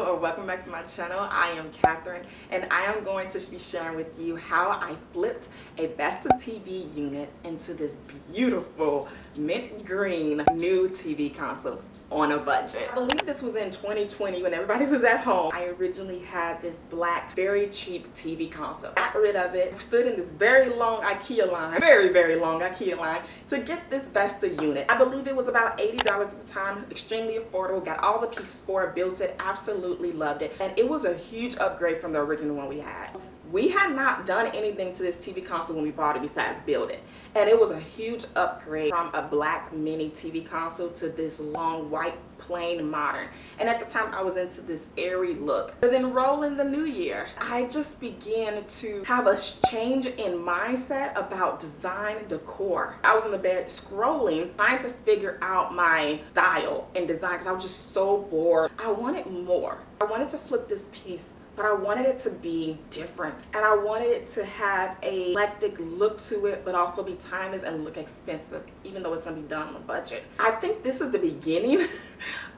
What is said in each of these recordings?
or welcome back to my channel. I am Katherine and I am going to be sharing with you how I flipped a Besta TV unit into this beautiful mint green new TV console on a budget. I believe this was in 2020 when everybody was at home. I originally had this black, very cheap TV console. Got rid of it, stood in this very long IKEA line, very long IKEA line to get this Besta unit. I believe it was about $80 at the time, extremely affordable, got all the pieces for it, built it, absolutely loved it, and it was a huge upgrade from the original one we had. We had not done anything to this TV console when we bought it besides build it. And it was a huge upgrade from a black mini TV console to this long white plain modern. And at the time I was into this airy look. But then rolling the new year, I just began to have a change in mindset about design decor. I was in the bed scrolling, trying to figure out my style and design because I was just so bored. I wanted more. I wanted to flip this piece, but I wanted it to be different and I wanted it to have a eclectic look to it, but also be timeless and look expensive, even though it's gonna be done on a budget. I think this is the beginning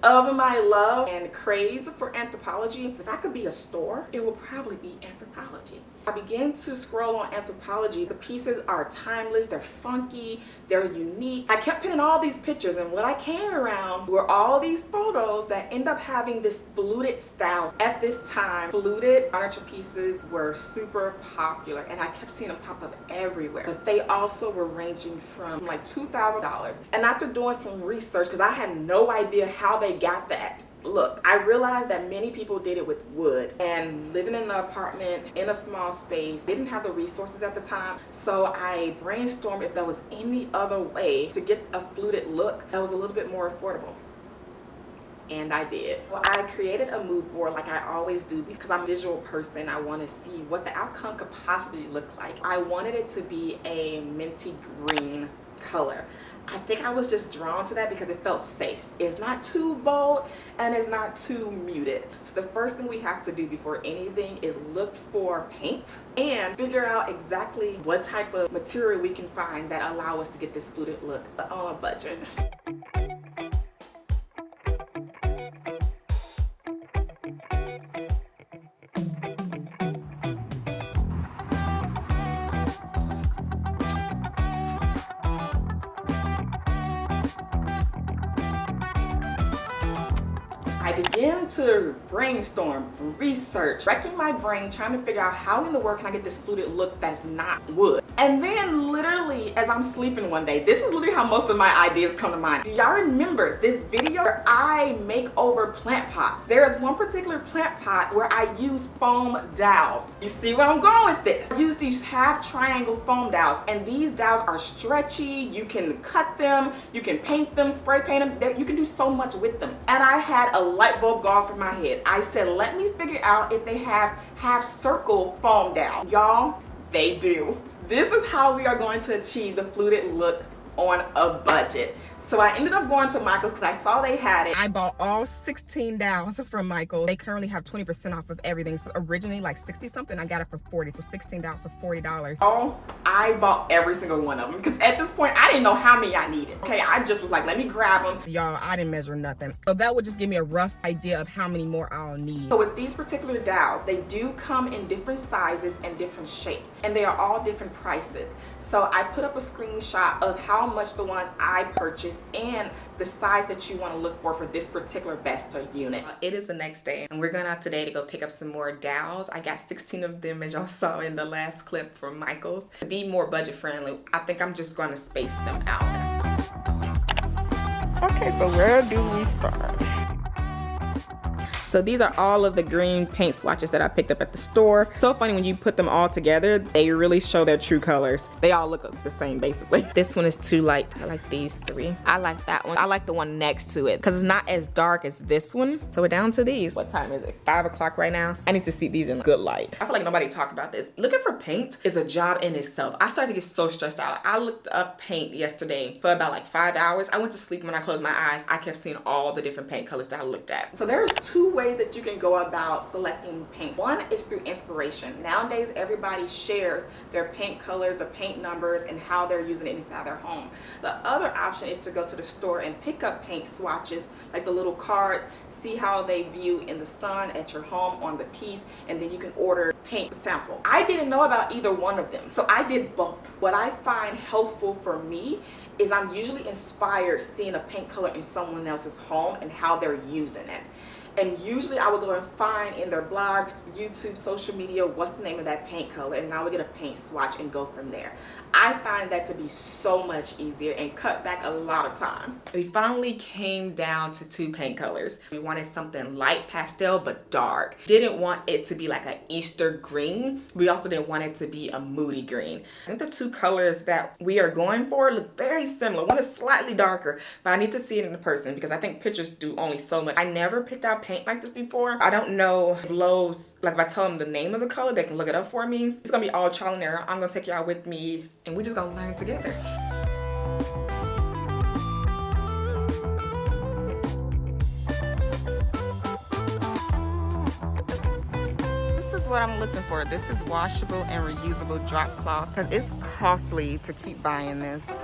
of my love and craze for anthropology. If I could be a store, it would probably be anthropology. I began to scroll on anthropology. The pieces are timeless, they're funky, they're unique. I kept putting all these pictures, and what I came around were all these photos that end up having this fluted style. At this time, fluted furniture pieces were super popular, and I kept seeing them pop up everywhere. But they also were ranging from like $2,000. And after doing some research, because I had no idea how they got that look, I realized that many people did it with wood, and living in an apartment in a small space, didn't have the resources at the time, so I brainstormed if there was any other way to get a fluted look that was a little bit more affordable. And I did. Well, I created a mood board like I always do because I'm a visual person. I want to see what the outcome could possibly look like. I wanted it to be a minty green color. I think I was just drawn to that because it felt safe. It's not too bold and it's not too muted. So the first thing we have to do before anything is look for paint and figure out exactly what type of material we can find that allow us to get this fluted look on a budget. I began to brainstorm, research, wrecking my brain, trying to figure out how in the world can I get this fluted look that's not wood. And then literally as I'm sleeping one day, this is literally how most of my ideas come to mind. Do y'all remember this video where I make over plant pots? There is one particular plant pot where I use foam dowels. You see where I'm going with this? I use these half triangle foam dowels, and these dowels are stretchy. You can cut them, you can paint them, spray paint them, you can do so much with them. And I had a light bulb go off in my head. I said, let me figure out if they have half circle foam dowel. Y'all, they do. This is how we are going to achieve the fluted look on a budget. So I ended up going to Michael's because I saw they had it. I bought all 16 dowels from Michael's. They currently have 20% off of everything. So originally like 60 something, I got it for 40. So 16 dowels for $40. Oh, I bought every single one of them because at this point I didn't know how many I needed. Okay, I just was like, let me grab them. Y'all, I didn't measure nothing. So that would just give me a rough idea of how many more I'll need. So with these particular dowels, they do come in different sizes and different shapes, and they are all different prices. So I put up a screenshot of how much the ones I purchased and the size that you want to look for this particular Besta unit. It is the next day and we're going out today to go pick up some more dowels. I got 16 of them as y'all saw in the last clip from Michael's. To be more budget friendly, I think I'm just going to space them out. Okay, so where do we start? So these are all of the green paint swatches that I picked up at the store. So funny when you put them all together, they really show their true colors. They all look the same basically. This one is too light. I like these three. I like that one. I like the one next to it because it's not as dark as this one. So we're down to these. What time is it? 5 o'clock right now. I need to see these in good light. I feel like nobody talked about this. Looking for paint is a job in itself. I started to get so stressed out. I looked up paint yesterday for about like 5 hours. I went to sleep when I closed my eyes. I kept seeing all the different paint colors that I looked at. So there's two ways that you can go about selecting paints. One is through inspiration. Nowadays, everybody shares their paint colors, the paint numbers, and how they're using it inside their home. The other option is to go to the store and pick up paint swatches, like the little cards, see how they view in the sun, at your home, on the piece, and then you can order paint sample. I didn't know about either one of them, so I did both. What I find helpful for me is I'm usually inspired seeing a paint color in someone else's home and how they're using it. And usually I would go and find in their blogs, YouTube, social media, what's the name of that paint color, and I would get a paint swatch and go from there. I find that to be so much easier and cut back a lot of time. We finally came down to 2 paint colors. We wanted something light pastel but dark. Didn't want it to be like an Easter green. We also didn't want it to be a moody green. I think the 2 colors that we are going for look very similar. One is slightly darker, but I need to see it in person because I think pictures do only so much. I never picked out paint like this before. I don't know if Lowe's, like if I tell them the name of the color, they can look it up for me. It's gonna be all trial and error. I'm gonna take y'all with me and we're just gonna learn together. This is what I'm looking for. This is washable and reusable drop cloth because it's costly to keep buying this.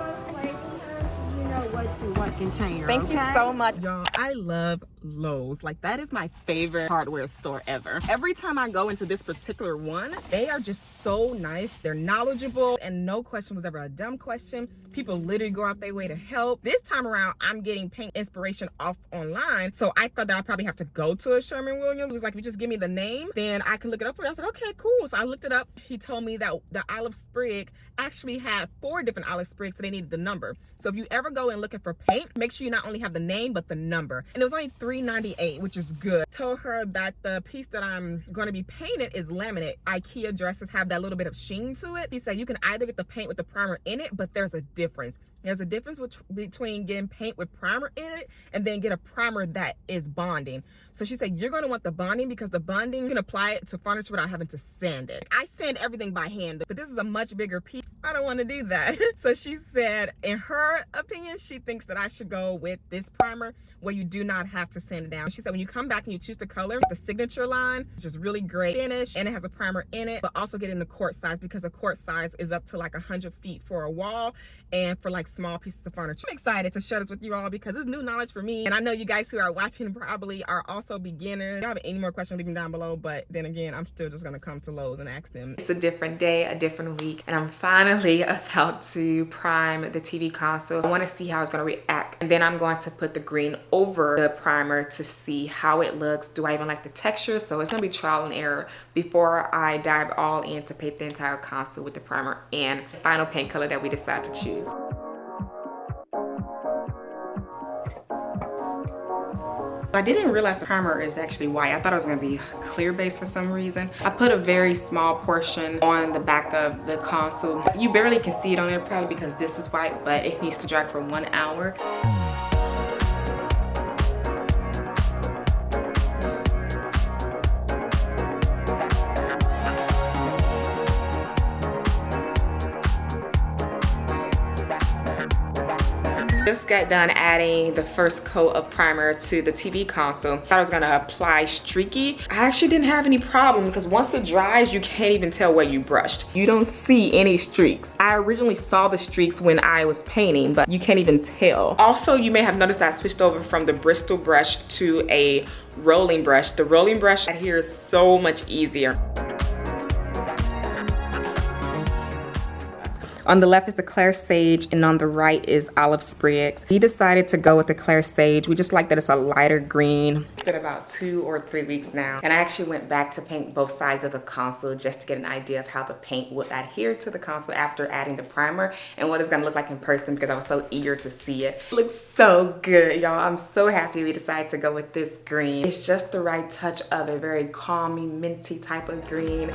What's in what container. Thank you so much. Y'all, I love Lowe's. Like, that is my favorite hardware store ever. Every time I go into this particular one, they are just so nice. They're knowledgeable and no question was ever a dumb question. People literally go out their way to help. This time around, I'm getting paint inspiration off online. So I thought that I'd probably have to go to a Sherman-Williams. He was like, if you just give me the name, then I can look it up for you. I said, okay, cool. So I looked it up. He told me that the olive sprig actually had 4 different olive sprigs, so they needed the number. So if you ever go and looking for paint, make sure you not only have the name, but the number. And it was only $3.98, which is good. Told her that the piece that I'm going to be painted is laminate. IKEA dresses have that little bit of sheen to it. He said you can either get the paint with the primer in it, but there's a difference. There's a difference between getting paint with primer in it and then get a primer that is bonding. So she said you're going to want the bonding because the bonding you can apply it to furniture without having to sand it. I sand everything by hand, but this is a much bigger piece. I don't want to do that. So she said in her opinion, she thinks that I should go with this primer where you do not have to sand it down. She said when you come back and you choose the color, the signature line, which is really great finish, and it has a primer in it, but also get in the quart size because the quart size is up to like 100 feet for a wall and for like small pieces of furniture. I'm excited to share this with you all because it's new knowledge for me, and I know you guys who are watching probably are also beginners. If you have any more questions, leave them down below, but then again, I'm still just gonna come to Lowe's and ask them. It's a different day, a different week, and I'm finally about to prime the TV console. I want to see how it's gonna react, and then I'm going to put the green over the primer to see how it looks. Do I even like the texture? So it's gonna be trial and error before I dive all in to paint the entire console with the primer and the final paint color that we decide to choose. I didn't realize the primer is actually white. I thought it was gonna be clear base for some reason. I put a very small portion on the back of the console. You barely can see it on there probably because this is white, but it needs to dry for 1 hour. Just got done adding the first coat of primer to the TV console. Thought I was gonna apply streaky. I actually didn't have any problem because once it dries, you can't even tell where you brushed. You don't see any streaks. I originally saw the streaks when I was painting, but you can't even tell. Also, you may have noticed I switched over from the Bristol brush to a rolling brush. The rolling brush here is so much easier. On the left is the Claire Sage and on the right is Olive Sprigs. We decided to go with the Claire Sage. We just like that it's a lighter green. It's been about 2 or 3 weeks now. And I actually went back to paint both sides of the console just to get an idea of how the paint would adhere to the console after adding the primer and what it's gonna look like in person because I was so eager to see it. It looks so good, y'all. I'm so happy we decided to go with this green. It's just the right touch of a very calming, minty type of green.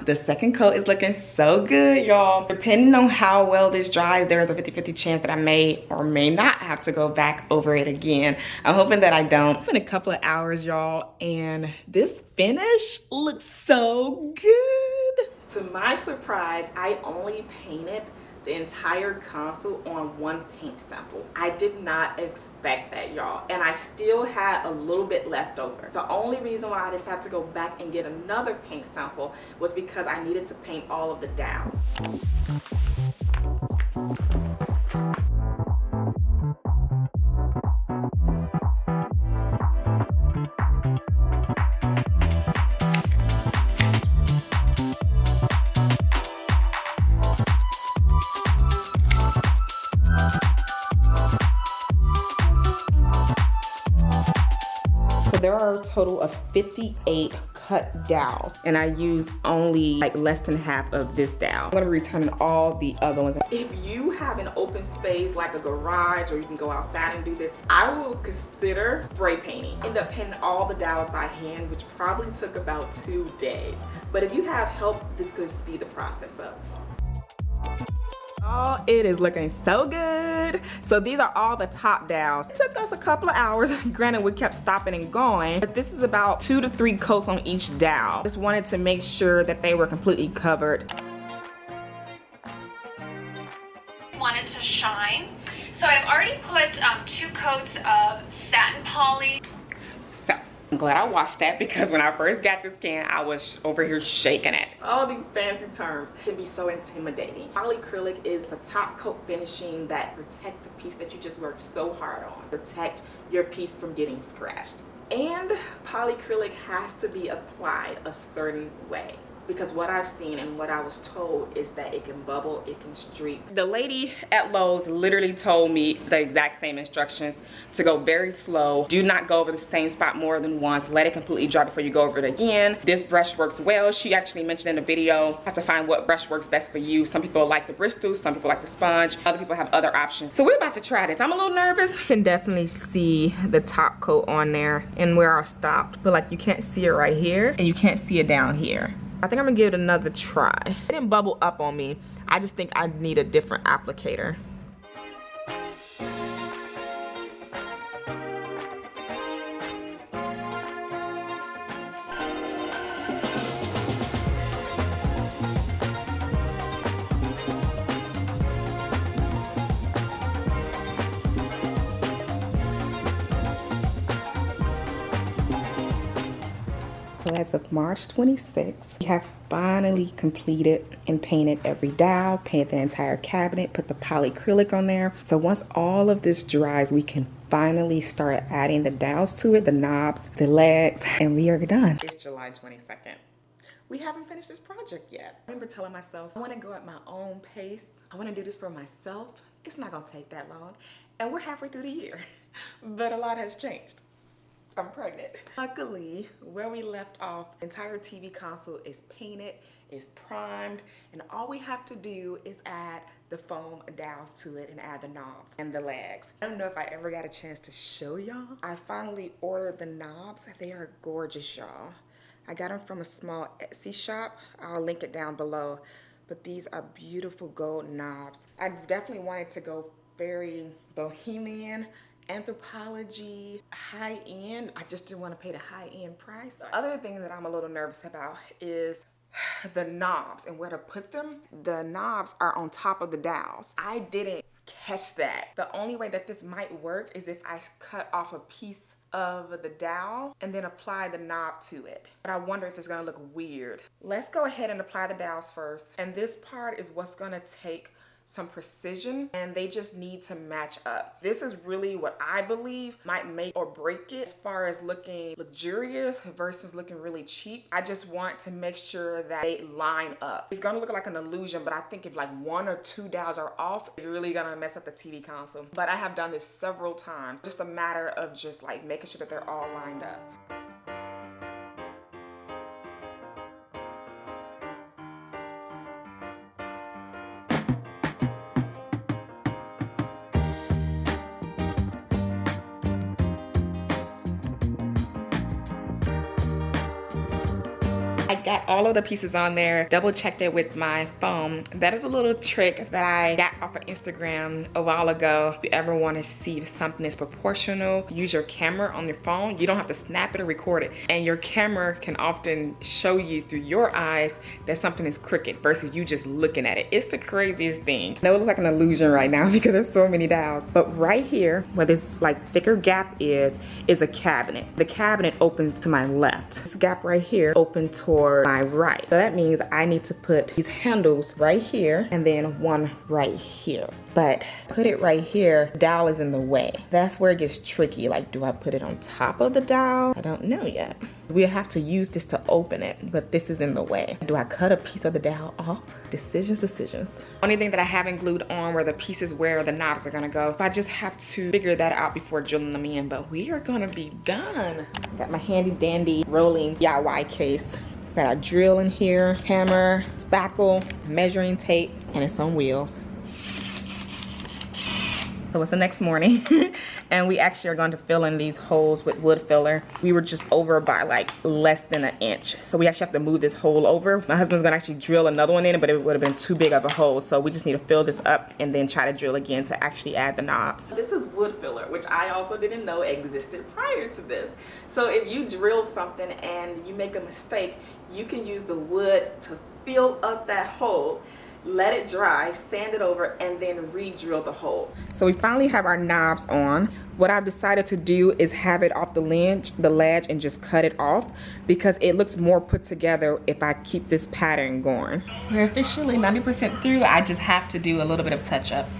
The second coat is looking so good, y'all. Depending on how well this dries, there is a 50-50 chance that I may or may not have to go back over it again. I'm hoping that I don't. It's been a couple of hours, y'all, and this finish looks so good. To my surprise, I only painted the entire console on one paint sample. I did not expect that, y'all, and I still had a little bit left over. The only reason why I decided to go back and get another paint sample was because I needed to paint all of the dowels. There are a total of 58 cut dowels, and I use only like less than half of this dowel. I'm gonna return all the other ones. If you have an open space like a garage, or you can go outside and do this, I will consider spray painting. End up painting all the dowels by hand, which probably took about 2 days. But if you have help, this could speed the process up. Oh, it is looking so good. So these are all the top dowels. It took us a couple of hours. Granted, we kept stopping and going, but this is about 2 to 3 coats on each dowel. Just wanted to make sure that they were completely covered. Wanted to shine. So I've already put 2 coats of satin poly. I'm glad I washed that, because when I first got this can, I was over here shaking it. All these fancy terms can be so intimidating. Polyacrylic is a top coat finishing that protect the piece that you just worked so hard on. Protect your piece from getting scratched. And polyacrylic has to be applied a certain way, because what I've seen and what I was told is that it can bubble, it can streak. The lady at Lowe's literally told me the exact same instructions, to go very slow. Do not go over the same spot more than once. Let it completely dry before you go over it again. This brush works well. She actually mentioned in the video, have to find what brush works best for you. Some people like the Bristol, some people like the sponge. Other people have other options. So we're about to try this. I'm a little nervous. You can definitely see the top coat on there and where I stopped, but like you can't see it right here and you can't see it down here. I think I'm gonna give it another try. It didn't bubble up on me. I just think I need a different applicator. So as of March 26th, we have finally completed and painted every dowel, painted the entire cabinet, put the polyacrylic on there. So once all of this dries, we can finally start adding the dowels to it, the knobs, the legs, and we are done. It's July 22nd. We haven't finished this project yet. I remember telling myself, I want to go at my own pace. I want to do this for myself. It's not going to take that long. And we're halfway through the year, but a lot has changed. I'm pregnant. Luckily, where we left off, the entire TV console is painted, is primed, and all we have to do is add the foam dowels to it and add the knobs and the legs. I don't know if I ever got a chance to show y'all. I finally ordered the knobs. They are gorgeous, y'all. I got them from a small Etsy shop. I'll link it down below. But these are beautiful gold knobs. I definitely wanted to go very bohemian, anthropology, high-end. I just didn't want to pay the high-end price. The other thing that I'm a little nervous about is the knobs and where to put them. The knobs are on top of the dowels. I didn't catch that. The only way that this might work is if I cut off a piece of the dowel and then apply the knob to it. But I wonder if it's gonna look weird. Let's go ahead and apply the dowels first. And this part is what's gonna take some precision, and they just need to match up. This is really what I believe might make or break it as far as looking luxurious versus looking really cheap. I just want to make sure that they line up. It's gonna look like an illusion, but I think if like 1 or 2 dowels are off, it's really gonna mess up the TV console. But I have done this several times. Just a matter of just like making sure that they're all lined up. I got all of the pieces on there, double checked it with my phone. That is a little trick that I got off of Instagram a while ago. If you ever want to see if something is proportional, use your camera on your phone. You don't have to snap it or record it. And your camera can often show you through your eyes that something is crooked versus you just looking at it. It's the craziest thing. I know it looks like an illusion right now because there's so many dowels. But right here, where this like thicker gap is a cabinet. The cabinet opens to my left. This gap right here open toward my right. So that means I need to put these handles right here and then one right here. But put it right here, the dowel is in the way. That's where it gets tricky. Like, do I put it on top of the dowel? I don't know yet. We'll have to use this to open it, but this is in the way. Do I cut a piece of the dowel off? Decisions. Only thing that I haven't glued on where the pieces where the knobs are gonna go. I just have to figure that out before drilling them in, but we are gonna be done. Got my handy dandy rolling DIY case. Got a drill in here, hammer, spackle, measuring tape, and it's on wheels. So it's the next morning and we actually are going to fill in these holes with wood filler. We were just over by like less than an inch. So we actually have to move this hole over. My husband's gonna actually drill another one in, but it would have been too big of a hole. So we just need to fill this up and then try to drill again to actually add the knobs. This is wood filler, which I also didn't know existed prior to this. So if you drill something and you make a mistake, you can use the wood to fill up that hole, let it dry, sand it over, and then re-drill the hole. So we finally have our knobs on. What I've decided to do is have it off the ledge and just cut it off because it looks more put together if I keep this pattern going. We're officially 90% through. I just have to do a little bit of touch-ups.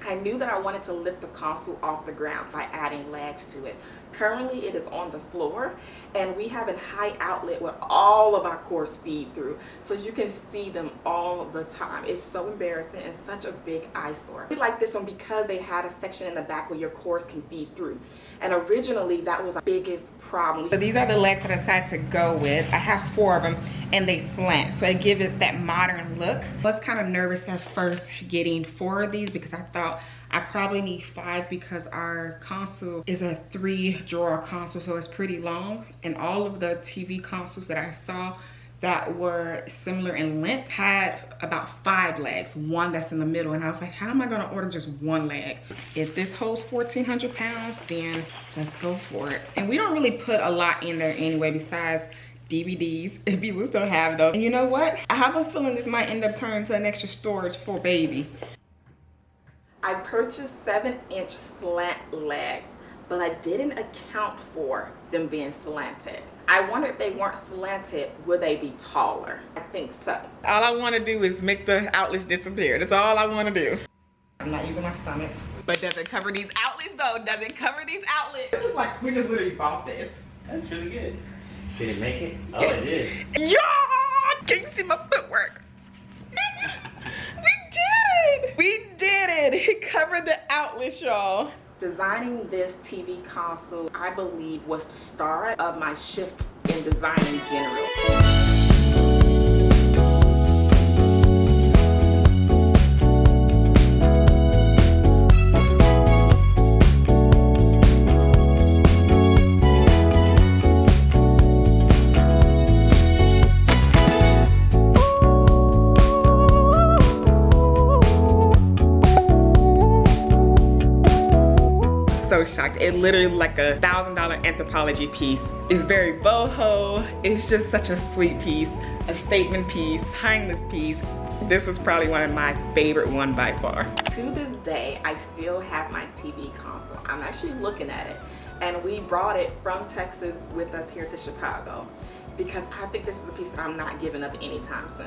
I knew that I wanted to lift the console off the ground by adding legs to it. Currently it is on the floor and we have a high outlet where all of our cores feed through, so you can see them all the time. It's so embarrassing and such a big eyesore. We like this one because they had a section in the back where your cores can feed through, and originally that was our biggest problem. So these are the legs that I decided to go with. I have 4 of them and they slant, so I give it that modern look. I was kind of nervous at first getting 4 of these because I thought I probably need 5 because our console is a 3-drawer console, so it's pretty long. And all of the TV consoles that I saw that were similar in length had about 5 legs, 1 that's in the middle. And I was like, how am I gonna order just 1 leg? If this holds 1,400 pounds, then let's go for it. And we don't really put a lot in there anyway besides DVDs, if people still have those. And you know what? I have a feeling this might end up turning to an extra storage for baby. I purchased 7-inch slant legs, but I didn't account for them being slanted. I wonder if they weren't slanted, would they be taller? I think so. All I want to do is make the outlets disappear. That's all I want to do. I'm not using my stomach. But does it cover these outlets though? Does it cover these outlets? It looks like we just literally bought this. That's really good. Did it make it? Oh, it did. Yeah! Can you see my footwork? We did it! It covered the outlets, y'all. Designing this TV console, I believe, was the start of my shift in design in general. So shocked. It literally like a $1,000 anthropology piece. It's very boho. It's just such a sweet piece, a statement piece, timeless piece. This is probably one of my favorite one by far. To this day, I still have my TV console. I'm actually looking at it, and we brought it from Texas with us here to Chicago because I think this is a piece that I'm not giving up anytime soon.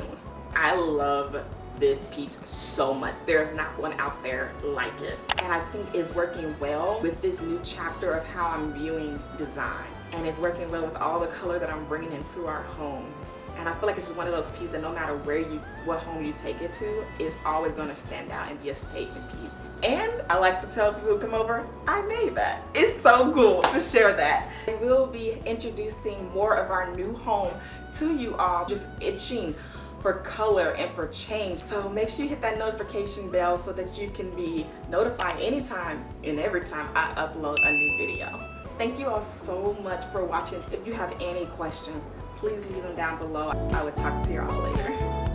I love this piece so much. There's not one out there like it. And I think it's working well with this new chapter of how I'm viewing design. And it's working well with all the color that I'm bringing into our home. And I feel like it's just one of those pieces that no matter what home you take it to, it's always gonna stand out and be a statement piece. And I like to tell people who come over, I made that. It's so cool to share that. I will be introducing more of our new home to you all, just itching for color and for change. So make sure you hit that notification bell so that you can be notified anytime and every time I upload a new video. Thank you all so much for watching. If you have any questions, please leave them down below. I would talk to you all later.